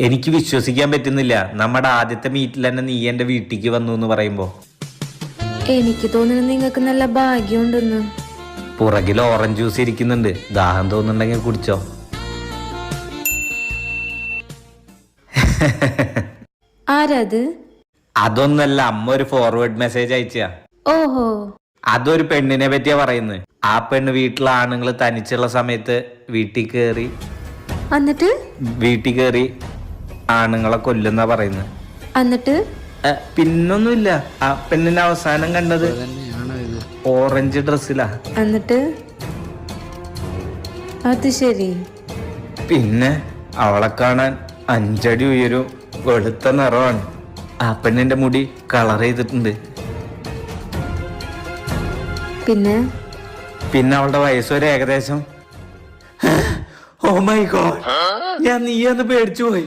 എനിക്ക് വിശ്വസിക്കാൻ പറ്റുന്നില്ല, നമ്മുടെ ആദ്യത്തെ മീറ്റിൽ തന്നെ നീ എന്റെ വീട്ടിലേക്ക് വന്നു എന്ന് പറയുമ്പോ. എനിക്ക് തോന്നുന്നു നിങ്ങൾക്ക് നല്ല ഭാഗ്യമുണ്ടെന്ന്. പുറകിൽ ഓറഞ്ച് ജ്യൂസ് ഇരിക്കുന്നുണ്ട്, ദാഹം തോന്നുന്നുണ്ടെങ്കിൽ കുടിച്ചോ. ആരത്? അതൊന്നല്ല, അമ്മ ഒരു ഫോർവേഡ് മെസ്സേജ് അയച്ചാ. ഓഹോ, അതൊരു പെണ്ണിനെ പറ്റിയാ പറയുന്നത്. ആ പെണ്ണ് വീട്ടിലെ ആണുങ്ങൾ തനിച്ചുള്ള സമയത്ത് വീട്ടിൽ കയറി ആണുങ്ങളെ കൊല്ലുന്ന പറയുന്നത്. എന്നിട്ട് പിന്നൊന്നുമില്ല, ആ പെണ്ണിന്റെ അവസാനം കണ്ടത് ഓറഞ്ച് ഡ്രസ്സിലാ. എന്നിട്ട് അത് ശരി. പിന്നെ അവളെ കാണാൻ 5 അടി ഉയരും, വെളുത്ത നിറമാണ്. ആ പെണ്ണിന്റെ മുടി കളർ ചെയ്തിട്ടുണ്ട്. പിന്നെ അവളുടെ വയസ്സൊരു ഏകദേശം. ഓ മൈ ഗോഡ്, ഞാൻ നീ ഒന്ന് പേടിച്ചു പോയി.